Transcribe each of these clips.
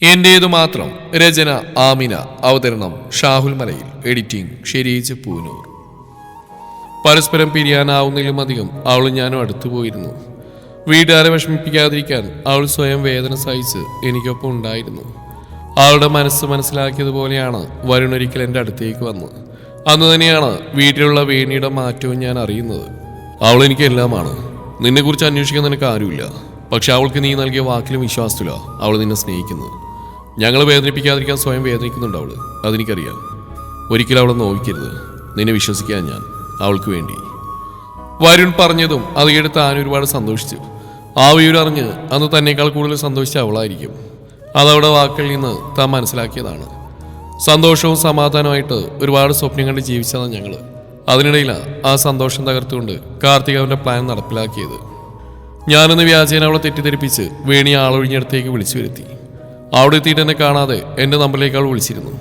എന്റേതു മാത്രം. രചന ആമിന. അവതരണം ഷാഹുൽ മലയിൽ. എഡിറ്റിംഗ് ഷെരീജ് പൂനൂർ. പരസ്പരം പിരിയാനാവുന്നതിലും അധികം അവളും ഞാനും അടുത്തു പോയിരുന്നു. വീട്ടുകാരെ വിഷമിപ്പിക്കാതിരിക്കാൻ അവൾ സ്വയം വേദന സഹിച്ച് എനിക്കൊപ്പം ഉണ്ടായിരുന്നു. അവളുടെ മനസ്സ് മനസ്സിലാക്കിയതുപോലെയാണ് വരുൺ ഒരിക്കൽ എൻ്റെ അടുത്തേക്ക് വന്നത്. അന്ന് തന്നെയാണ് വീട്ടിലുള്ള വേണിയുടെ മാറ്റവും ഞാൻ അറിയുന്നത്. അവൾ എനിക്ക് എല്ലാമാണ്. നിന്നെക്കുറിച്ച് അന്വേഷിക്കാൻ നിനക്ക് ആരുമില്ല. പക്ഷെ അവൾക്ക് നീ നൽകിയ വാക്കിലും വിശ്വാസത്തില്ല അവൾ നിന്നെ സ്നേഹിക്കുന്നത്. ഞങ്ങൾ വേദനിപ്പിക്കാതിരിക്കാൻ സ്വയം വേദനിക്കുന്നുണ്ട് അവള്. അതെനിക്കറിയാം. ഒരിക്കലും അവളെ നോവിക്കരുത്. നിന്നെ വിശ്വസിക്കാൻ ഞാൻ അവൾക്ക് വേണ്ടി. വരുൺ പറഞ്ഞതും അത് കേട്ട് താൻ ഒരുപാട് സന്തോഷിച്ചു. ആ വിവരം അറിഞ്ഞ് അന്ന് തന്നേക്കാൾ കൂടുതൽ സന്തോഷിച്ച അവളായിരിക്കും. അതവിടെ വാക്കുകളിൽ നിന്ന് താൻ മനസ്സിലാക്കിയതാണ്. സന്തോഷവും സമാധാനമായിട്ട് ഒരുപാട് സ്വപ്നം കണ്ട് ജീവിച്ചതാണ് ഞങ്ങൾ. അതിനിടയിലാണ് ആ സന്തോഷം തകർത്തുകൊണ്ട് കാർത്തിക് അവൻ്റെ പ്ലാൻ നടപ്പിലാക്കിയത്. ഞാനൊന്ന് വ്യാജേന അവളെ തെറ്റിദ്ധരിപ്പിച്ച് വേണി ആളൊഴിഞ്ഞിടത്തേക്ക് വിളിച്ചു വരുത്തി. അവിടെ എത്തിയിട്ട് എന്നെ കാണാതെ എൻ്റെ നമ്പറിലേക്ക് അവൾ വിളിച്ചിരുന്നു.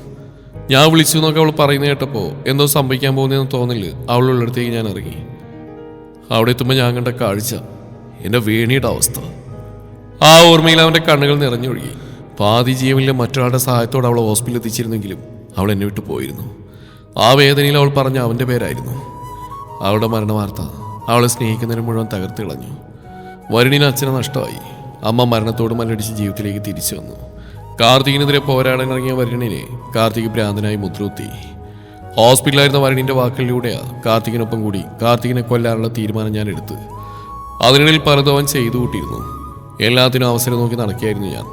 ഞാൻ വിളിച്ചു എന്നൊക്കെ അവൾ പറയുന്നത് കേട്ടപ്പോൾ എന്തോ സംഭവിക്കാൻ പോകുന്നതെന്ന് തോന്നില്ല അവളുള്ളിടത്തേക്ക് ഞാൻ ഇറങ്ങി. അവിടെ എത്തുമ്പോൾ ഞാൻ കണ്ട കാഴ്ച എൻ്റെ വേണിയുടെ അവസ്ഥ. ആ ഓർമ്മയിൽ അവൻ്റെ കണ്ണുകൾ നിറഞ്ഞൊഴുകി. പാതി ജീവനിലെ മറ്റൊരാളുടെ സഹായത്തോടെ അവളെ ഹോസ്പിറ്റലിൽ എത്തിച്ചിരുന്നെങ്കിലും അവൾ എന്നെ വിട്ടു പോയിരുന്നു. ആ വേദനയിൽ അവൾ പറഞ്ഞ അവൻ്റെ പേരായിരുന്നു. അവളുടെ മരണവാർത്ത അവളെ സ്നേഹിക്കുന്നതിന് മുഴുവൻ തകർത്ത് കളഞ്ഞു. വരുണിന് അച്ഛനെ നഷ്ടമായി. അമ്മ മരണത്തോട് മല്ലടിച്ച് ജീവിതത്തിലേക്ക് തിരിച്ചു വന്നു. കാർത്തികിനെതിരെ പോരാടാൻ ഇറങ്ങിയ വരുണിനെ കാർത്തിക് ഭ്രാന്തനായി മുദ്രകുത്തി. ഹോസ്പിറ്റലായിരുന്ന വരുണിൻ്റെ വാക്കുകളിലൂടെയാണ് കാർത്തികിനൊപ്പം കൂടി കാർത്തികിനെ കൊല്ലാനുള്ള തീരുമാനം ഞാൻ എടുത്ത്. അതിനിടയിൽ പലതും അവൻ ചെയ്തു കൂട്ടിയിരുന്നു. എല്ലാത്തിനും അവസരം നോക്കി നടക്കുകയായിരുന്നു ഞാൻ.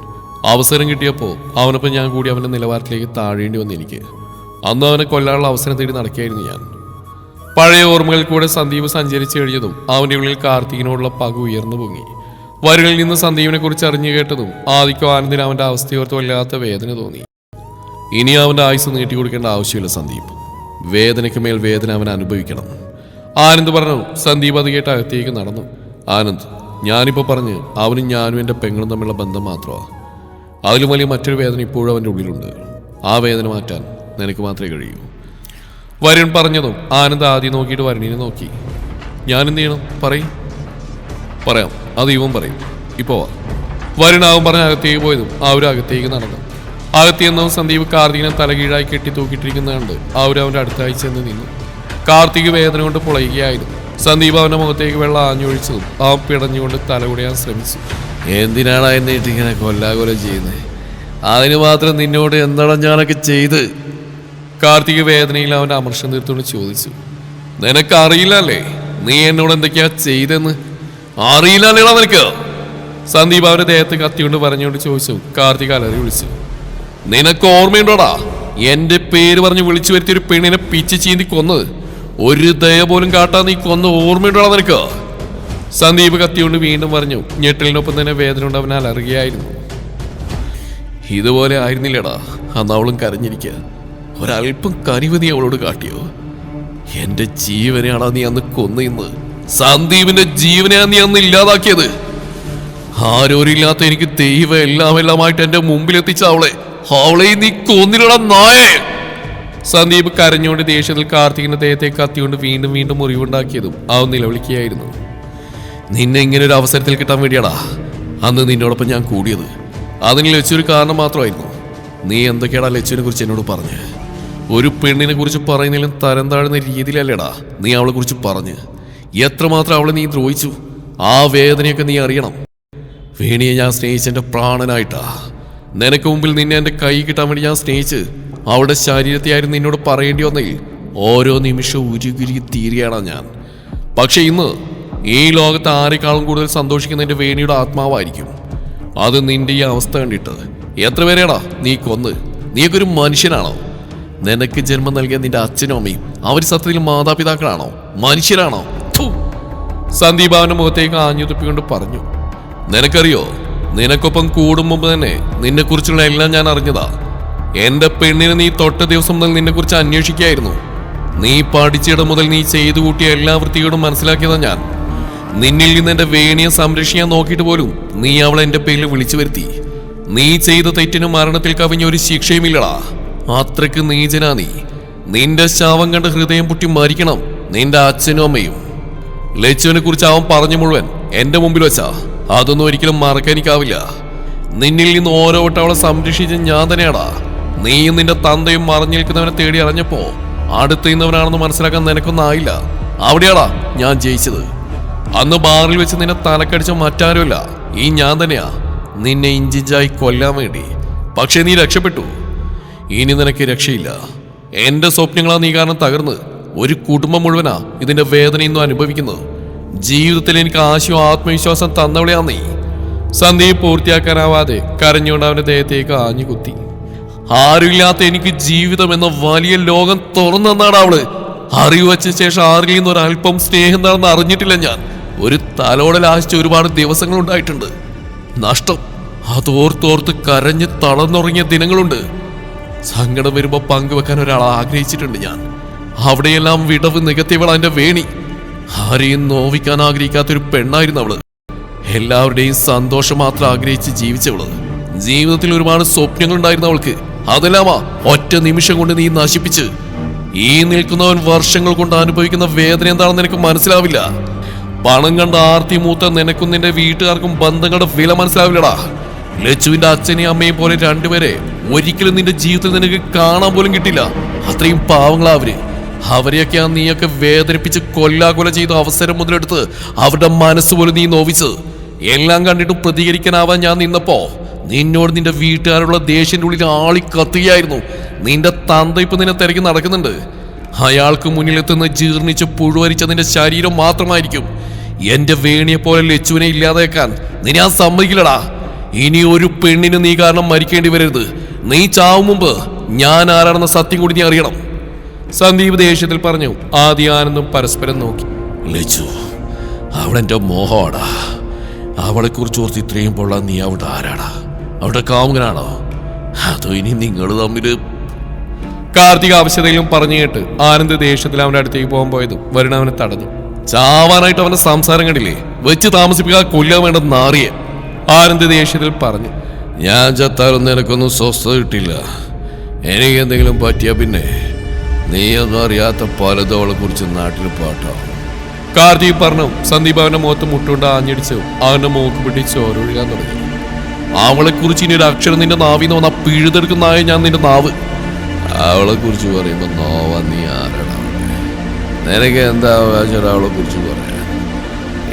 അവസരം കിട്ടിയപ്പോൾ അവനൊപ്പം ഞാൻ കൂടി അവൻ്റെ നിലവാരത്തിലേക്ക് താഴേണ്ടി വന്നു. എനിക്ക് അന്ന് അവനെ കൊല്ലാനുള്ള അവസരം തേടി നടക്കുകയായിരുന്നു ഞാൻ. പഴയ ഓർമ്മകളിൽ കൂടെ സന്ദീപ് സഞ്ചരിച്ചു കഴിഞ്ഞതും അവൻ്റെ ഉള്ളിൽ കാർത്തികിനോടുള്ള പക ഉയർന്നു പൊങ്ങി. വരുണിൽ നിന്ന് സന്ദീപിനെ കുറിച്ച് അറിഞ്ഞു കേട്ടതും ആദിക്കും ആനന്ദിന് അവൻ്റെ അവസ്ഥയോർത്ത് വല്ലാത്ത വേദന തോന്നി. ഇനി അവൻ്റെ ആയുസ് നീട്ടിക്കൊടുക്കേണ്ട ആവശ്യമില്ല സന്ദീപ്. വേദനയ്ക്ക് മേൽ വേദന അവൻ അനുഭവിക്കണം. ആനന്ദ് പറഞ്ഞു. സന്ദീപ് അത് കേട്ട് അകത്തേക്ക് നടന്നു. ആനന്ദ്, ഞാനിപ്പോൾ പറഞ്ഞ് അവനും ഞാനും എൻ്റെ പെങ്ങളും തമ്മിലുള്ള ബന്ധം മാത്രമാണ്. അതിലും വലിയ മറ്റൊരു വേദന ഇപ്പോഴും അവൻ്റെ ഉള്ളിലുണ്ട്. ആ വേദന മാറ്റാൻ നിനക്ക് മാത്രമേ കഴിയൂ. വരുൺ പറഞ്ഞതും ആനന്ദ് ആദ്യം നോക്കിയിട്ട് വരുണിനെ നോക്കി. ഞാനെന്ത് ചെയ്യണം? പറയാം. അത് ഇവൻ പറയും. ഇപ്പോൾ വരുൺ ആവും പറഞ്ഞ് അകത്തേക്ക് പോയതും അവരും അകത്തേക്ക് നടന്നു. അകത്തിയെന്നതും സന്ദീപ് കാർത്തികിനെ തലകീഴായി കെട്ടി തൂക്കിയിട്ടിരിക്കുന്നത് കണ്ട് അവൻ്റെ അടുത്തായി ചെന്ന് നിന്നു. കാർത്തിക് വേദന കൊണ്ട് പൊളയുകയായിരുന്നു. സന്ദീപ് അവൻ്റെ മുഖത്തേക്ക് വെള്ളം ആഞ്ഞൊഴിച്ചതും അവൻ പിടഞ്ഞുകൊണ്ട് തലകുടയാൻ ശ്രമിച്ചു. എന്തിനാണ് എന്നിട്ട് ഇങ്ങനെ കൊല്ലാകൊല ചെയ്യുന്നത്? അതിന് മാത്രം നിന്നോട് എന്താണ് ഞാനൊക്കെ ചെയ്ത്? കാർത്തിക് വേദനയിൽ അവൻ്റെ അമർഷം തീർത്തുകൊണ്ട് ചോദിച്ചു. നിനക്കറിയില്ലല്ലേ നീ എന്നോട് എന്തൊക്കെയാ ചെയ്തെന്ന്? അറിയില്ലല്ലേടാ നിനക്ക്? സന്ദീപ് അവരുടെ ദേഹത്ത് കത്തിക്കൊണ്ട് പറഞ്ഞുകൊണ്ട് ചോദിച്ചു. കാർത്തിക് അലറി വിളിച്ചു. നിനക്ക് ഓർമ്മയുണ്ടോടാ എൻ്റെ പേര് പറഞ്ഞ് വിളിച്ചു വരുത്തിയ ഒരു പെണ്ണിനെ പിച്ച് ചീന്തി കൊന്നത്? ഒരു ദയ പോലും കാട്ടാൻ നീ കൊന്ന ഓർമ്മയുണ്ടോടാ നിനക്ക്? സന്ദീപ് കത്തിക്കൊണ്ട് വീണ്ടും പറഞ്ഞു. ഞെട്ടലിനൊപ്പം തന്നെ വേദന കൊണ്ട് അവൻ അലറുകയായിരുന്നു. ഇതുപോലെ ആയിരുന്നില്ലടാ അന്ന് അവളും കരഞ്ഞിരിക്കുക. ഒരൽപ്പം കനിവതി അവളോട് കാട്ടിയോ? എന്റെ ജീവനെയാണോ നീ അന്ന് കൊന്നിന്ന്? സന്ദീപിന്റെ ജീവനെയാണ് നീ അന്ന് ഇല്ലാതാക്കിയത്. ആരോരില്ലാത്ത എനിക്ക് ദൈവം എല്ലാമായിട്ട് എന്റെ മുമ്പിലെത്തിച്ച അവളെ നീ കൊന്നില്ലടാ നായേ. സന്ദീപ് കരഞ്ഞുകൊണ്ട് ദേഷ്യത്തിൽ കാർത്തികിന്റെ ദേഹത്തെ കത്തിക്കൊണ്ട് വീണ്ടും മുറിവുണ്ടാക്കിയതും അവൻ നിലവിളിക്കുകയായിരുന്നു. നിന്നെ ഇങ്ങനെ ഒരു അവസരത്തിൽ കിട്ടാൻ വേണ്ടിയാടാ അന്ന് നിന്നോടൊപ്പം ഞാൻ കൂടിയത്. അതിന് ലച്ചൊരു കാരണം മാത്രമായിരുന്നു. നീ എന്തൊക്കെയാടാ ലച്ചുവിനെ കുറിച്ച് എന്നോട് പറഞ്ഞ്? ഒരു പെണ്ണിനെ കുറിച്ച് പറയുന്നതിലും തരം താഴ്ന്ന രീതിയിലല്ലേടാ നീ അവളെ കുറിച്ച് പറഞ്ഞ്. എത്രമാത്രം അവളെ നീ ദ്രോഹിച്ചു. ആ വേദനയൊക്കെ നീ അറിയണം. വേണിയെ ഞാൻ സ്നേഹിച്ചെൻ്റെ പ്രാണനായിട്ടാ. നിനക്ക് മുമ്പിൽ നിന്നെ എൻ്റെ കൈ കിട്ടാൻ വേണ്ടി ഞാൻ സ്നേഹിച്ച് അവളുടെ ശരീരത്തെയായിരുന്നു നിന്നോട് പറയേണ്ടി വന്നെങ്കിൽ ഓരോ നിമിഷവും ഉരുകുരുകി തീരുകയാണ് ഞാൻ. പക്ഷെ ഇന്ന് ഈ ലോകത്ത് ആരെക്കാളും കൂടുതൽ സന്തോഷിക്കുന്ന എൻ്റെ വേണിയുടെ ആത്മാവായിരിക്കും. അത് നിന്റെ ഈ അവസ്ഥ കണ്ടിട്ട് എത്ര പേരെയാടാ നീ കൊന്ന്? നീയൊക്കെ ഒരു മനുഷ്യനാണോ? നിനക്ക് ജന്മം നൽകിയ നിന്റെ അച്ഛനും അമ്മയും അവർ സത്യത്തിൽ മാതാപിതാക്കളാണോ? മനുഷ്യരാണോ? സന്ദീപ് അവന്റെ മുഖത്തേക്ക് ആഞ്ഞു തുപ്പിക്കൊണ്ട് പറഞ്ഞു. നിനക്കറിയോ, നിനക്കൊപ്പം കൂടും മുമ്പ് തന്നെ നിന്നെ കുറിച്ചുള്ള എല്ലാം ഞാൻ അറിഞ്ഞതാ. എന്റെ പെണ്ണിനെ നീ തൊട്ട ദിവസം മുതൽ നിന്നെ കുറിച്ച് അന്വേഷിക്കായിരുന്നു. നീ പഠിച്ചിടം മുതൽ നീ ചെയ്തു കൂട്ടിയ എല്ലാ വൃത്തികളും മനസ്സിലാക്കിയതാ ഞാൻ. നിന്നിൽ നിന്ന് എന്റെ വേണിയെ സംരക്ഷിക്കാൻ നോക്കിയിട്ട് പോലും നീ അവളെ എന്റെ പേരിൽ വിളിച്ചു വരുത്തി. നീ ചെയ്ത തെറ്റിന് മരണത്തിൽ കവിഞ്ഞ ഒരു ശിക്ഷയുമില്ലടാ. അത്രയ്ക്ക് നീചനാ നീ. നിന്റെ ശാപം കണ്ട് ഹൃദയം പൊട്ടി മരിക്കണം നിന്റെ അച്ഛനും അമ്മയും. ലച്ചുവിനെ കുറിച്ച് അവൻ പറഞ്ഞു മുഴുവൻ എന്റെ മുമ്പിൽ വെച്ചാ. അതൊന്നും ഒരിക്കലും മറക്കാനിക്കാവില്ല. നിന്നിൽ നിന്ന് ഓരോ വട്ടം അവളെ സംരക്ഷിച്ച ഞാൻ തന്നെയാടാ. നീയും നിന്റെ തന്തയും മറഞ്ഞു നിൽക്കുന്നവനെ തേടി അറിഞ്ഞപ്പോ അടുത്ത് നിന്നവനാണെന്ന് മനസ്സിലാക്കാൻ നിനക്കൊന്നും ആയില്ല. അവിടെയാടാ ഞാൻ ജയിച്ചത്. അന്ന് ബാറിൽ വെച്ച് നിന്നെ തലക്കടിച്ച മറ്റാരുമില്ല, ഈ ഞാൻ തന്നെയാ നിന്നെ ഇഞ്ചിഞ്ചായി കൊല്ലാൻ വേണ്ടി. പക്ഷെ നീ രക്ഷപ്പെട്ടു. ഇനി നിനക്ക് രക്ഷയില്ല. എന്റെ സ്വപ്നങ്ങളാ നീ കാരണം തകർന്ന്. ഒരു കുടുംബം മുഴുവനാ ഇതിന്റെ വേദനയൊന്നും അനുഭവിക്കുന്നത്. ജീവിതത്തിൽ എനിക്ക് ആശയോ ആത്മവിശ്വാസം തന്നവളെയാ നീ. സന്ദീപ് പൂർത്തിയാക്കാനാവാതെ കരഞ്ഞുകൊണ്ട് അവന്റെ ദേഹത്തേക്ക് ആഞ്ഞു കുത്തി. ആരുമില്ലാത്ത എനിക്ക് ജീവിതം എന്ന വലിയ ലോകം തുറന്നാണ് അവള്. അറിവ് വച്ച ശേഷം ആരിൽ നിന്ന് ഒരല്പം സ്നേഹം എന്താണെന്ന് അറിഞ്ഞിട്ടില്ല ഞാൻ. ഒരു തലോടൽ ആശിച്ച ഒരുപാട് ദിവസങ്ങൾ ഉണ്ടായിട്ടുണ്ട്. നഷ്ടം അതോർത്തോർത്ത് കരഞ്ഞ് തളർന്നുറങ്ങിയ ദിനങ്ങളുണ്ട്. സങ്കടം വരുമ്പോ പങ്കുവെക്കാൻ ഒരാൾ ആഗ്രഹിച്ചിട്ടുണ്ട് ഞാൻ. അവിടെയെല്ലാം വിടവ് നികത്തിയവൾ എന്റെ വേണി. ആരെയും നോവിക്കാൻ ആഗ്രഹിക്കാത്തൊരു പെണ്ണായിരുന്നു അവള്. എല്ലാവരുടെയും സന്തോഷം മാത്രം ആഗ്രഹിച്ച് ജീവിച്ചവള്. ജീവിതത്തിൽ ഒരുപാട് സ്വപ്നങ്ങൾ ഉണ്ടായിരുന്നു അവൾക്ക്. അതെല്ലാമാ ഒറ്റ നിമിഷം കൊണ്ട് നീ നശിപ്പിച്ച്. ഈ നിൽക്കുന്നവൻ വർഷങ്ങൾ കൊണ്ട് അനുഭവിക്കുന്ന വേദന എന്താണെന്ന് നിനക്ക് മനസ്സിലാവില്ല. പണം കണ്ട ആർത്തി മൂത്ത നിനക്കും നിന്റെ വീട്ടുകാർക്കും ബന്ധങ്ങളുടെ വില മനസ്സിലാവില്ലടാ. ലച്ചുവിന്റെ അച്ഛനെയും അമ്മയും പോലെ രണ്ടുപേരെ ഒരിക്കലും നിന്റെ ജീവിതത്തിൽ നിനക്ക് കാണാൻ പോലും കിട്ടില്ല. അത്രയും പാവങ്ങളാ അവര്. അവരെയൊക്കെയാ നീയൊക്കെ വേദനിപ്പിച്ച് കൊല്ലാകൊല ചെയ്ത അവസരം മുതലെടുത്ത് അവരുടെ മനസ്സ് പോലും നീ നോവിച്ച്. എല്ലാം കണ്ടിട്ടും പ്രതികരിക്കാനാവാൻ ഞാൻ നിന്നപ്പോ നിന്നോട് നിന്റെ വീട്ടുകാരുള്ള ദേഷ്യന്റെ ഉള്ളിൽ ആളി കത്തുകയായിരുന്നു. നിന്റെ തന്ത ഇപ്പൊ നിന്നെ തിരക്കി നടക്കുന്നുണ്ട്. അയാൾക്ക് മുന്നിലെത്തുന്ന ജീർണിച്ച് പുഴുവരിച്ച നിന്റെ ശരീരം മാത്രമായിരിക്കും. എന്റെ വേണിയെ പോലെ ലച്ചുവിനെ ഇല്ലാതാക്കാൻ നീ ഞാൻ സമ്മതിക്കില്ലടാ. ഇനി ഒരു പെണ്ണിന് നീ കാരണം മരിക്കേണ്ടി വരരുത്. നീ ചാവും മുമ്പ് ഞാൻ ആരാണെന്ന സത്യം കൂടി നീ അറിയണം. സന്ദീപ് ദേഷ്യത്തിൽ പറഞ്ഞു. ആദ്യ ആനന്ദും പരസ്പരം നോക്കി. ലച്ചു അവളെന്റെ മോഹമാടാ. അവളെ കുറിച്ച് ഓർത്ത് ഇത്രയും പൊള്ളാൻ നീ അവിടെ ആരാടാ? അവിടെ കാമുകനാണോ? അതോ ഇനി നിങ്ങൾ തമ്മില്? കാർത്തിക ആവശ്യതയിലും പറഞ്ഞു കേട്ട് ആനന്ദ് ദേഷ്യത്തിൽ അവന്റെ അടുത്തേക്ക് പോകാൻ പോയതും വരുണ അവനെ തടഞ്ഞു. ചാവാനായിട്ട് അവന്റെ സംസാരം കണ്ടില്ലേ? വെച്ച് താമസിപ്പിക്കാൻ കൊല്ലാൻ വേണ്ട നാറിയെ. ആനന്ദ് ദേഷ്യത്തിൽ പറഞ്ഞു. ഞാൻ ചത്താലൊന്നും നിനക്കൊന്നും സ്വസ്ഥത കിട്ടില്ല. എനിക്ക് എന്തെങ്കിലും പറ്റിയാ പിന്നെ നീയൊന്നും അറിയാത്ത പലതും അവളെ കുറിച്ച് നാട്ടിൽ പാട്ടാവും. കാർത്തിക് പറഞ്ഞു. സന്ദീപ് അവന്റെ മുഖത്ത് മുട്ടുകൊണ്ട് ആഞ്ഞടിച്ചു. അവന്റെ മൂക്ക് പിടി ചോരൊഴുകാൻ തുടങ്ങി. അവളെ കുറിച്ച് ഇനി ഒരു അക്ഷരം നിന്റെ നാവിന്ന് വന്നാ പിഴുതെടുക്കുന്നതായ ഞാൻ നിന്റെ നാവ്. അവളെ കുറിച്ച് പറയുമ്പോ നോവാ നീ ആരാടാ? നിനക്ക് എന്താ അവകാശം അവളെ കുറിച്ച് പറയാൻ?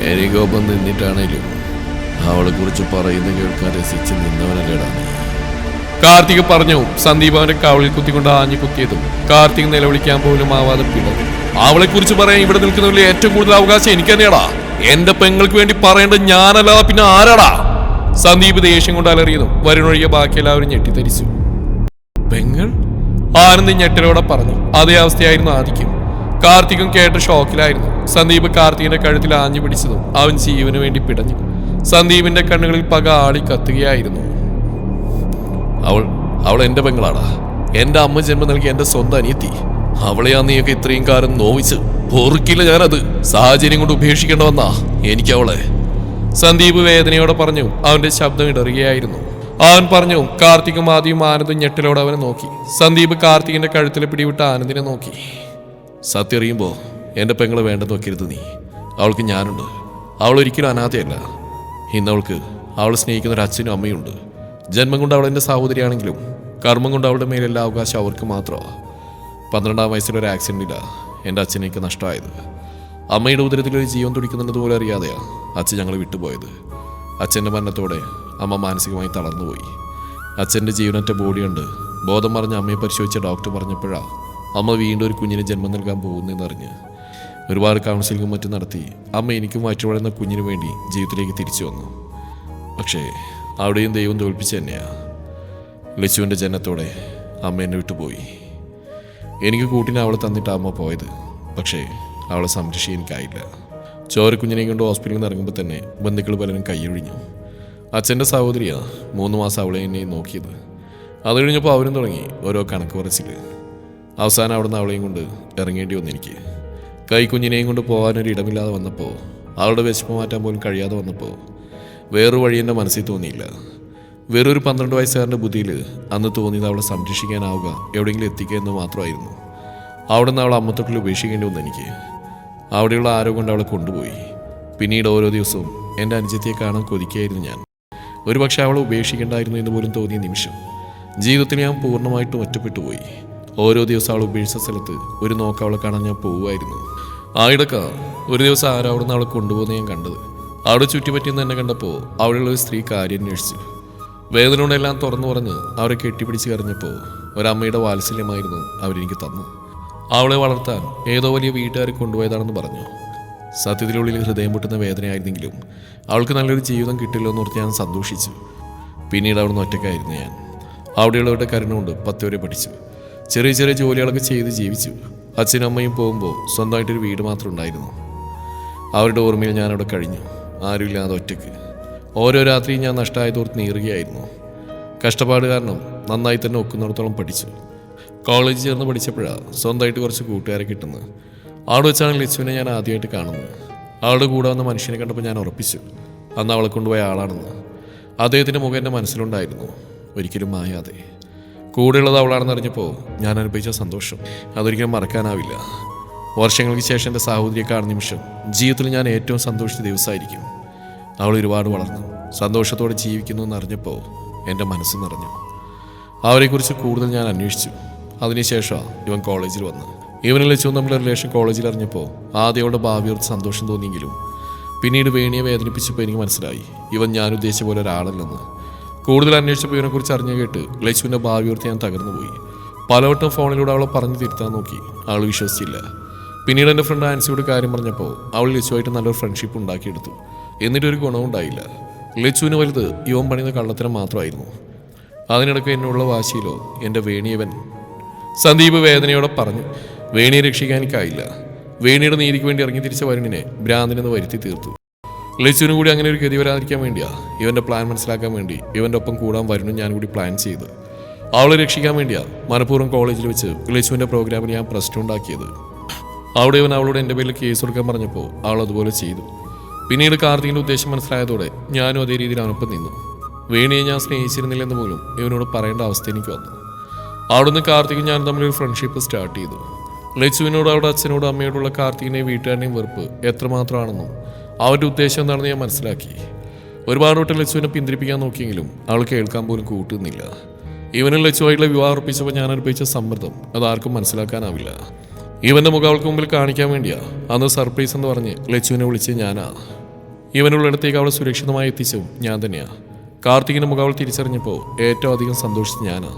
എനിക്കൊപ്പം നിന്നിട്ടാണേലും അവളെ കുറിച്ച് പറയുന്ന കേൾക്കാൻ രസിച്ച് നിന്നവനല്ലേടാ നീ. കാർത്തിക് പറഞ്ഞു. സന്ദീപ് അവന്റെ കവളിൽ കുത്തിക്കൊണ്ട് ആഞ്ഞു കുത്തിയതും കാർത്തിക് നിലവിളിക്കാൻ പോലും ആവാതെ പിടഞ്ഞു. അവളെ കുറിച്ച് പറയാൻ ഇവിടെ നിൽക്കുന്നവരിൽ ഏറ്റവും കൂടുതൽ അവകാശം എനിക്ക് തന്നെയാടാ. എന്റെ പെങ്ങൾക്ക് വേണ്ടി പറയേണ്ടത് ഞാനല്ലാതെ പിന്നെ ആരാടാ? സന്ദീപ് ദേഷ്യം കൊണ്ട് അലറിയതും വരുണൊഴികെ ബാക്കി എല്ലാവരും ഞെട്ടിത്തരിച്ചു. പെങ്ങൾ? ആനന്ദ് ഞെട്ടലോടെ പറഞ്ഞു. അതേ അവസ്ഥയായിരുന്നു ആദിക്കും. കാർത്തികും കേട്ട ഷോക്കിലായിരുന്നു. സന്ദീപ് കാർത്തികിന്റെ കഴുത്തിൽ ആഞ്ഞു പിടിച്ചതും അവൻ ജീവന് വേണ്ടി പിടഞ്ഞു. സന്ദീപിന്റെ കണ്ണുകളിൽ പക ആളി കത്തുകയായിരുന്നു. അവൾ എന്റെ പെങ്ങളാടാ. എന്റെ അമ്മ ജന്മം നൽകി എന്റെ സ്വന്തം അനിയത്തി. അവളെയാ നീയൊക്കെ ഇത്രയും കാലം നോവിച്ച്. പൊറുക്കില്ല ഞാനത്. സാഹചര്യം കൊണ്ട് ഉപേക്ഷിക്കേണ്ട വന്നാ എനിക്ക് അവളെ. സന്ദീപ് വേദനയോടെ പറഞ്ഞു. അവന്റെ ശബ്ദം ഇടറുകയായിരുന്നു. അവൻ പറഞ്ഞു. കാർത്തികും ആദ്യം ആനന്ദും ഞെട്ടലോടെ അവനെ നോക്കി. സന്ദീപ് കാർത്തികിന്റെ കഴുത്തിൽ പിടിവിട്ട് ആനന്ദിനെ നോക്കി. സത്യം അറിയുമ്പോ എന്റെ പെങ്ങളെ വേണ്ടെന്ന് വെക്കരുത് നീ. അവൾക്ക് ഞാനുണ്ട്. അവൾ ഒരിക്കലും അനാഥയല്ല. ഇന്നവൾക്ക് അവൾ സ്നേഹിക്കുന്ന ഒരു അച്ഛനും അമ്മയുണ്ട്. ജന്മം കൊണ്ട് അവൾ എൻ്റെ സഹോദരിയാണെങ്കിലും കർമ്മം കൊണ്ട് അവളുടെ മേലെല്ലാ അവകാശം അവർക്ക് മാത്രമാണ്. 12-ാം വയസ്സിലൊരു ആക്സിഡൻറ്റിലാണ് എൻ്റെ അച്ഛനേക്ക് നഷ്ടമായത്. അമ്മയുടെ ഉദരത്തിലൊരു ജീവൻ തുടിക്കുന്നുള്ളത് പോലെ അറിയാതെയാണ് അച്ഛൻ ഞങ്ങൾ വിട്ടുപോയത്. അച്ഛൻ്റെ മരണത്തോടെ അമ്മ മാനസികമായി തളർന്നുപോയി. അച്ഛൻ്റെ ജീവനറ്റ ബോഡി കണ്ട് ബോധം മറിഞ്ഞ് അമ്മയെ പരിശോധിച്ച ഡോക്ടർ പറഞ്ഞപ്പോഴാണ് അമ്മ വീണ്ടും ഒരു കുഞ്ഞിന് ജന്മം നൽകാൻ പോകുന്നതെന്നറിഞ്ഞ് ഒരുപാട് കൗൺസിലിങ്ങും മറ്റും നടത്തി അമ്മ എനിക്കും വയറ്റുവളരുന്ന കുഞ്ഞിനു വേണ്ടി ജീവിതത്തിലേക്ക് തിരിച്ചു വന്നു. പക്ഷേ അവിടെയും ദൈവം തോൽപ്പിച്ചു തന്നെയാണ്. ലച്ചുവിൻ്റെ ജനനത്തോടെ അമ്മ എന്നെ വിട്ടുപോയി. എനിക്ക് കൂട്ടിന് അവളെ തന്നിട്ട് അമ്മ പോയത്. പക്ഷേ അവളെ സംരക്ഷിക്കാൻ എനിക്കായില്ല. ചോരക്കുഞ്ഞിനെയും കൊണ്ട് ഹോസ്പിറ്റലിൽ നിന്ന് ഇറങ്ങുമ്പോൾ തന്നെ ബന്ധുക്കൾ പലരും കൈയൊഴിഞ്ഞു. അച്ഛൻ്റെ സഹോദരിയാണ് 3 മാസം അവളെ എന്നെ നോക്കിയത്. അത് കഴിഞ്ഞപ്പോൾ അവരും തുടങ്ങി ഓരോ കണക്ക് പറച്ചിൽ. അവസാനം അവിടെ നിന്ന് അവളെയും കൊണ്ട് ഇറങ്ങേണ്ടി വന്നു എനിക്ക്. കൈക്കുഞ്ഞിനെയും കൊണ്ട് പോകാനൊരു ഇടമില്ലാതെ വന്നപ്പോൾ, അവളുടെ വിശപ്പ് മാറ്റാൻ പോലും കഴിയാതെ വന്നപ്പോൾ വേറൊരു വഴി എൻ്റെ മനസ്സിൽ തോന്നിയില്ല. വേറൊരു 12 വയസ്സുകാരൻ്റെ ബുദ്ധിയിൽ അന്ന് തോന്നിയത് അവളെ സംരക്ഷിക്കാനാവുക, എവിടെയെങ്കിലും എത്തിക്കുക എന്ന് മാത്രമായിരുന്നു. അവിടെ നിന്ന് അവളെ അമ്മത്തൊട്ടിൽ ഉപേക്ഷിക്കേണ്ടി വന്നു എനിക്ക്. അവിടെയുള്ള ആരോ കൊണ്ട് അവളെ കൊണ്ടുപോയി. പിന്നീട് ഓരോ ദിവസവും എൻ്റെ അനുജത്തിയെ കാണാൻ കൊതിക്കുകയായിരുന്നു ഞാൻ. ഒരുപക്ഷെ അവളെ ഉപേക്ഷിക്കേണ്ടായിരുന്നു എന്ന് പോലും തോന്നിയ നിമിഷം. ജീവിതത്തിൽ ഞാൻ പൂർണ്ണമായിട്ടും ഒറ്റപ്പെട്ടു പോയി. ഓരോ ദിവസം അവൾ ഉപേക്ഷിച്ച സ്ഥലത്ത് ഒരു നോക്ക് അവളെ കാണാൻ ഞാൻ പോവുമായിരുന്നു. ആയിടക്ക ഒരു ദിവസം ആരോ അവിടെ നിന്ന് അവളെ കൊണ്ടുപോകുന്ന ഞാൻ കണ്ടത്. അവിടെ ചുറ്റിപ്പറ്റിയെന്ന് തന്നെ കണ്ടപ്പോൾ അവിടെയുള്ള ഒരു സ്ത്രീ കാര്യം അന്വേഷിച്ചു. വേദന കൊണ്ടെല്ലാം തുറന്നു പറഞ്ഞ് അവരെ കെട്ടിപ്പിടിച്ച് കരഞ്ഞപ്പോൾ ഒരമ്മയുടെ വാത്സല്യമായിരുന്നു അവരെനിക്ക് തന്നു. അവളെ വളർത്താൻ ഏതോ വലിയ വീട്ടുകാരെ കൊണ്ടുപോയതാണെന്ന് പറഞ്ഞു. സത്യത്തിലുള്ളിൽ ഹൃദയം പൊട്ടുന്ന വേദനയായിരുന്നെങ്കിലും അവൾക്ക് നല്ലൊരു ജീവിതം കിട്ടില്ലോ എന്നോർത്ത് ഞാൻ സന്തോഷിച്ചു. പിന്നീട് അവിടുന്ന് ഒറ്റയ്ക്കായിരുന്നു ഞാൻ. അവിടെയുള്ളവരുടെ കരുണ കൊണ്ട് 10 വരെ പഠിച്ചു. ചെറിയ ചെറിയ ജോലികളൊക്കെ ചെയ്ത് ജീവിച്ചു. അച്ഛനും അമ്മയും പോകുമ്പോൾ സ്വന്തമായിട്ടൊരു വീട് മാത്രം ഉണ്ടായിരുന്നു. അവരുടെ ഓർമ്മയിൽ ഞാനവിടെ കഴിഞ്ഞു, ആരുമില്ലാതെ ഒറ്റയ്ക്ക്. ഓരോ രാത്രിയും ഞാൻ നഷ്ടമായതോർത്ത് നീറുകയായിരുന്നു. കഷ്ടപ്പാട് കാരണം നന്നായി തന്നെ ഒക്കുന്നിടത്തോളം പഠിച്ചു. കോളേജിൽ ചേർന്ന് പഠിച്ചപ്പോഴാണ് സ്വന്തമായിട്ട് കുറച്ച് കൂട്ടുകാരെ കിട്ടുന്നത്. അവിടെ വെച്ചാണ് ലച്ചുവിനെ ഞാൻ ആദ്യമായിട്ട് കാണുന്നത്. അവളുടെ കൂടെ വന്ന മനുഷ്യനെ കണ്ടപ്പോൾ ഞാൻ ഉറപ്പിച്ചു അന്ന് അവളെ കൊണ്ടുപോയ ആളാണെന്ന്. അദ്ദേഹത്തിൻ്റെ മുഖം എൻ്റെ മനസ്സിലുണ്ടായിരുന്നു, ഒരിക്കലും മായാതെ. കൂടെയുള്ളത് അവളാണെന്ന് അറിഞ്ഞപ്പോൾ ഞാൻ അനുഭവിച്ച സന്തോഷം അതൊരിക്കലും മറക്കാനാവില്ല. വർഷങ്ങൾക്ക് ശേഷം എൻ്റെ സഹോദരിയെ കാണുന്ന നിമിഷം ജീവിതത്തിൽ ഞാൻ ഏറ്റവും സന്തോഷിച്ച ദിവസമായിരിക്കും. അവൾ ഒരുപാട് വളർന്നു, സന്തോഷത്തോടെ ജീവിക്കുന്നു എന്നറിഞ്ഞപ്പോൾ എൻ്റെ മനസ്സ് നിറഞ്ഞു. അവരെക്കുറിച്ച് കൂടുതൽ ഞാൻ അന്വേഷിച്ചു. അതിനുശേഷം ഇവൻ കോളേജിൽ വന്ന് ഇവനിൽ വെച്ചു നമ്മുടെ റിലേഷൻ കോളേജിൽ അറിഞ്ഞപ്പോൾ ആദ്യം അവളുടെ ഭാവിയോർത്ത് സന്തോഷം തോന്നിയെങ്കിലും പിന്നീട് വേണിയെ വേദനിപ്പിച്ചപ്പോൾ എനിക്ക് മനസ്സിലായി ഇവൻ ഞാൻ ഉദ്ദേശിച്ച പോലെ ഒരാളല്ലെന്ന്. കൂടുതൽ അന്വേഷിച്ചപ്പോൾ ഇവനെക്കുറിച്ച് അറിഞ്ഞു കേട്ട് ലച്ചുവിൻ്റെ ഭാവിയോർത്ത് ഞാൻ തകർന്നുപോയി. പലവട്ടം ഫോണിലൂടെ അവളെ പറഞ്ഞു തിരുത്താൻ നോക്കി, അവൾ വിശ്വസിച്ചില്ല. പിന്നീട് എൻ്റെ ഫ്രണ്ട് ആൻസിയോട് കാര്യം പറഞ്ഞപ്പോൾ അവൾ ലച്ചുവായിട്ട് നല്ലൊരു ഫ്രണ്ട്ഷിപ്പ് ഉണ്ടാക്കിയെടുത്തു. എന്നിട്ടൊരു ഗുണവും ഉണ്ടായില്ല. ലച്ചുവിന് വലുത് ഇവൻ പണിയുന്ന കള്ളത്തരം മാത്രമായിരുന്നു. അതിനിടയ്ക്ക് എന്നുള്ള വാശിയിലോ എൻ്റെ വേണിയവൻ. സന്ദീപ് വേദനയോടെ പറഞ്ഞു. വേണിയെ രക്ഷിക്കാൻ എനിക്കായില്ല. വേണിയുടെ നീതിക്ക് വേണ്ടി ഇറങ്ങി തിരിച്ച വരുണിനെ ഭ്രാന്തിനെന്ന് വരുത്തി തീർത്തു. ലച്ചുവിനും കൂടി അങ്ങനെ ഒരു ഗതി വരാതിരിക്കാൻ വേണ്ടിയാ ഇവൻ്റെ പ്ലാൻ മനസ്സിലാക്കാൻ വേണ്ടി ഇവൻ്റെ ഒപ്പം കൂടാൻ വരുണും ഞാൻ കൂടി പ്ലാൻ ചെയ്ത് അവളെ രക്ഷിക്കാൻ വേണ്ടിയാ മനഃപൂർവ്വം കോളേജിൽ വെച്ച് ലച്ചുവിൻ്റെ പ്രോഗ്രാമിൽ ഞാൻ പ്രശ്നം ഉണ്ടാക്കിയത്. അവിടെ ഇവൻ അവളോട് എൻ്റെ പേരിൽ കേസ് കൊടുക്കാൻ പറഞ്ഞപ്പോൾ അവൾ അതുപോലെ ചെയ്തു. പിന്നീട് കാർത്തികിൻ്റെ ഉദ്ദേശം മനസ്സിലായതോടെ ഞാനും അതേ രീതിയിൽ അവനൊപ്പം നിന്നു. വേണിയെ ഞാൻ സ്നേഹിച്ചിരുന്നില്ലെന്ന് പോലും ഇവനോട് പറയേണ്ട അവസ്ഥ എനിക്ക് വന്നു. അവിടുന്ന് കാർത്തിക് ഞാൻ തമ്മിലൊരു ഫ്രണ്ട്ഷിപ്പ് സ്റ്റാർട്ട് ചെയ്തു. ലച്ചുവിനോട് അവളുടെ അച്ഛനോടും അമ്മയോടുള്ള കാർത്തികിൻ്റെയും വീട്ടുകാരുടെയും വെറുപ്പ് എത്രമാത്രമാണെന്നും അവരുടെ ഉദ്ദേശം എന്താണെന്ന് ഞാൻ മനസ്സിലാക്കി. ഒരുപാട് വട്ടം ലച്ചുവിനെ പിന്തിരിപ്പിക്കാൻ നോക്കിയെങ്കിലും അവൾ കേൾക്കാൻ പോലും കൂട്ടുന്നില്ല. ഇവനും ലച്ചുവായിട്ടുള്ള വിവാഹം ഉറപ്പിച്ചപ്പോൾ ഞാൻ അനുഭവിച്ച സമ്മർദ്ദം അതാർക്കും മനസ്സിലാക്കാനാവില്ല. ഇവൻ്റെ മുഖം അവൾക്ക് മുമ്പിൽ കാണിക്കാൻ വേണ്ടിയാ അന്ന് സർപ്രൈസ് എന്ന് പറഞ്ഞ് ലച്ചുവിനെ വിളിച്ച് ഞാനാ. ഇവനുള്ളിടത്തേക്ക് അവളെ സുരക്ഷിതമായി എത്തിച്ചതും ഞാൻ തന്നെയാ. കാർത്തികിൻ്റെ മുഖം അവൾ തിരിച്ചറിഞ്ഞപ്പോൾ ഏറ്റവും അധികം സന്തോഷിച്ച് ഞാനാ.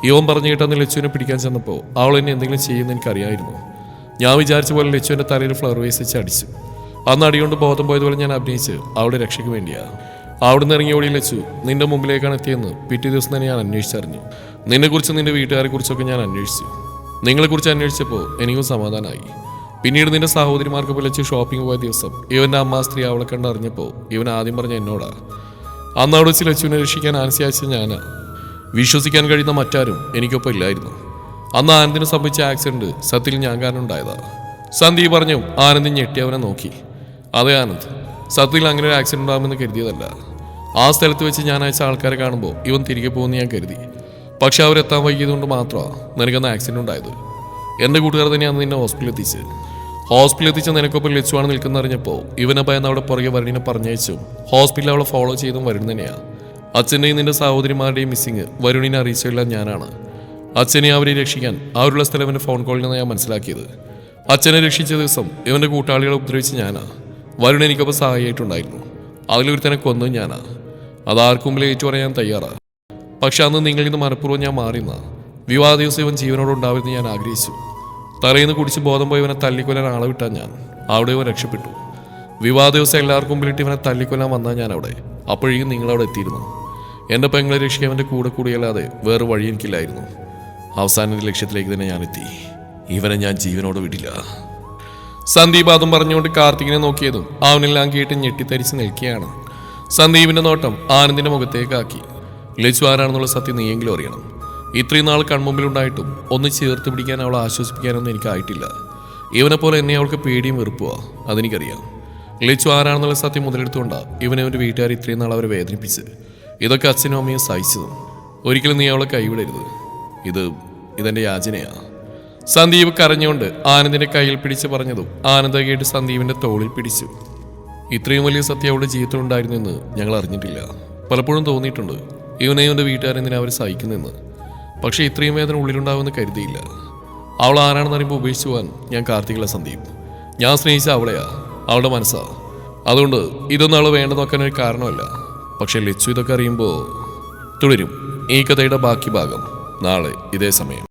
ഇവൻ പറഞ്ഞു കേട്ടെന്ന് ലച്ചുവിനെ പിടിക്കാൻ ചെന്നപ്പോൾ അവൾ എന്നെ എന്തെങ്കിലും ചെയ്യുമെന്ന് എനിക്കറിയായിരുന്നു. ഞാൻ വിചാരിച്ച പോലെ ലച്ചുവിൻ്റെ തലയിൽ ഫ്ലവർ വേസ് വെച്ച് അടിച്ചു. അന്ന് അടികൊണ്ട് ബോധം പോയതുപോലെ ഞാൻ അഭിനയിച്ച് അവളുടെ രക്ഷയ്ക്ക് വേണ്ടിയാ. അവിടുന്ന് ഇറങ്ങി ഓടി ലച്ചു നിന്റെ മുമ്പിലേക്കാണ് എത്തിയെന്ന് പിറ്റേ ദിവസം തന്നെ ഞാൻ അന്വേഷിച്ചറിഞ്ഞു. നിന്നെക്കുറിച്ചും നിന്റെ വീട്ടുകാരെ കുറിച്ചൊക്കെ ഞാൻ അന്വേഷിച്ചു. നിങ്ങളെക്കുറിച്ച് അന്വേഷിച്ചപ്പോൾ എനിക്കും സമാധാനമായി. പിന്നീട് നിന്റെ സഹോദരിമാർക്ക് ലച്ചു ഷോപ്പിംഗ് പോയ ദിവസം ഇവൻ്റെ അമ്മ സ്ത്രീ അവളെ കണ്ടറിഞ്ഞപ്പോൾ ഇവൻ ആദ്യം പറഞ്ഞ എന്നോടാ. അന്ന് അവിടെ വെച്ച് ലച്ചുവിനെ രക്ഷിക്കാൻ ആൻസി അയച്ച ഞാനാ. വിശ്വസിക്കാൻ കഴിയുന്ന മറ്റാരും എനിക്കൊപ്പം ഇല്ലായിരുന്നു. അന്ന് ആനന്ദിന് സംഭവിച്ച ആക്സിഡന്റ് സത്യത്തിൽ ഞാൻ കാരണം ഉണ്ടായതാ. സന്ദീപ് പറഞ്ഞു. ആനന്ദ് ഞെട്ടി അവനെ നോക്കി. അതെ ആനന്ദ്, സത്യത്തിൽ അങ്ങനെ ഒരു ആക്സിഡന്റ് ഉണ്ടാകുമെന്ന് കരുതിയതല്ല. ആ സ്ഥലത്ത് വെച്ച് ഞാൻ അയച്ച ആൾക്കാരെ കാണുമ്പോൾ ഇവൻ തിരികെ പോകുമെന്ന് ഞാൻ കരുതി. പക്ഷെ അവരെത്താൻ വൈകിയതുകൊണ്ട് മാത്രമാണ് നിനക്കന്ന് ആക്സിഡന്റ് ഉണ്ടായത്. എൻ്റെ കൂട്ടുകാർ തന്നെയാണ് നിന്നെ ഹോസ്പിറ്റലിൽ എത്തിച്ച നിനക്കൊപ്പം ലച്ചുവാണ് നിൽക്കുന്ന അറിഞ്ഞപ്പോൾ ഇവനെ ഭയന്ന് അവിടെ പുറകെ വരുണിനെ പറഞ്ഞയച്ചും ഹോസ്പിറ്റലിൽ അവളെ ഫോളോ ചെയ്തും വരുൺ തന്നെയാണ്. അച്ഛൻ്റെയും നിന്റെ സഹോദരിമാരുടെയും മിസ്സിങ് വരുണിനെ അറിയിച്ചില്ല ഞാനാണ്. അച്ഛനെ അവരെ രക്ഷിക്കാൻ അവരുള്ള സ്ഥലം ഇവൻ്റെ ഫോൺ കോളിൽ നിന്ന് ഞാൻ മനസ്സിലാക്കിയത്. അച്ഛനെ രക്ഷിച്ച ദിവസം ഇവൻ്റെ കൂട്ടാളികളെ ഉപദ്രവിച്ച് ഞാനാ. വരുൺ എനിക്കൊപ്പം സഹായിയായിട്ടുണ്ടായിരുന്നു. അതിലൊരുത്തനെ കൊന്നു ഞാനാ. അതാർക്കും മുമ്പിൽ ഏറ്റു പറയാൻ തയ്യാറാ. പക്ഷെ അന്ന് നിങ്ങളിൽ നിന്ന് മനഃപൂർവ്വം ഞാൻ മാറിയെന്ന വിവാഹ ദിവസം ഇവൻ ജീവനോട് ഉണ്ടാവുമെന്ന് ഞാൻ ആഗ്രഹിച്ചു. തറയിന്ന് കുടിച്ച് ബോധം പോയി ഇവനെ തല്ലിക്കൊല്ലാൻ ആളെ വിട്ടാൽ ഞാൻ അവിടെ ഇവൻ രക്ഷപ്പെട്ടു. വിവാഹ ദിവസം എല്ലാവർക്കും മുമ്പിലിട്ട് ഇവനെ തല്ലിക്കൊല്ലാൻ വന്നാൽ ഞാൻ അവിടെ. അപ്പോഴേക്കും നിങ്ങളവിടെ എത്തിയിരുന്നു. എൻ്റെ പെങ്ങളെ രക്ഷിക്കാൻ അവൻ്റെ കൂടെ കൂടിയല്ലാതെ വേറെ വഴി എനിക്കില്ലായിരുന്നു. അവസാന ലക്ഷ്യത്തിലേക്ക് തന്നെ ഞാൻ എത്തി. ഇവനെ ഞാൻ ജീവനോട് വിടില്ല. സന്ദീപ് അതും പറഞ്ഞുകൊണ്ട് കാർത്തികിനെ നോക്കിയതും അവനെല്ലാം കേട്ട് ഞെട്ടിത്തരിച്ച് നിൽക്കുകയാണ്. സന്ദീപിന്റെ നോട്ടം ആനന്ദിന്റെ മുഖത്തേക്കാക്കി. ലച്ചു ആരാണെന്നുള്ള സത്യം നീയെങ്കിലും അറിയണം. ഇത്രയും നാൾ കൺമുമ്പിലുണ്ടായിട്ടും ഒന്ന് ചേർത്ത് പിടിക്കാൻ അവളെ ആശ്വസിപ്പിക്കാനൊന്നും എനിക്കായിട്ടില്ല. ഇവനെ പോലെ എന്നെ അവൾക്ക് പേടിയും വെറുപ്പുവാ, അതെനിക്കറിയാം. ലച്ചു ആരാണെന്നുള്ള സത്യം മുതലെടുത്തുകൊണ്ടാ ഇവനെ ഒരു വീട്ടുകാർ ഇത്രയും നാൾ അവരെ വേദനിപ്പിച്ച്. ഇതൊക്കെ അച്ഛനും അമ്മയും സഹിച്ചതും. ഒരിക്കലും നീ അവളെ കൈവിടരുത്. ഇതെന്റെ യാചനയാ. സന്ദീപ് കരഞ്ഞുകൊണ്ട് ആനന്ദിന്റെ കയ്യിൽ പിടിച്ച് പറഞ്ഞതും ആനന്ദ കേട്ട് സന്ദീപിന്റെ തോളിൽ പിടിച്ചു. ഇത്രയും വലിയ സത്യം അവളുടെ ജീവിതത്തിൽ ഉണ്ടായിരുന്നു എന്ന് ഞങ്ങൾ അറിഞ്ഞിട്ടില്ല. പലപ്പോഴും തോന്നിയിട്ടുണ്ട് ഇവനെയും എൻ്റെ വീട്ടുകാരെന്തിനാ അവർ സഹിക്കുന്നെന്ന്. പക്ഷേ ഇത്രയും വേദന ഉള്ളിലുണ്ടാവുമെന്ന് കരുതിയില്ല. അവൾ ആരാണെന്ന് അറിയുമ്പോൾ ഉപേക്ഷിച്ചു പോകാൻ ഞാൻ കാർത്തികല സന്ദീപ്. ഞാൻ സ്നേഹിച്ച അവളെയാ, അവളുടെ മനസ്സാ. അതുകൊണ്ട് ഇതൊന്നും അവൾ വേണ്ട നോക്കാനൊരു കാരണമല്ല. പക്ഷെ ലച്ചു ഇതൊക്കെ അറിയുമ്പോൾ തുടരും ഈ കഥയുടെ ബാക്കി ഭാഗം നാളെ ഇതേ സമയം.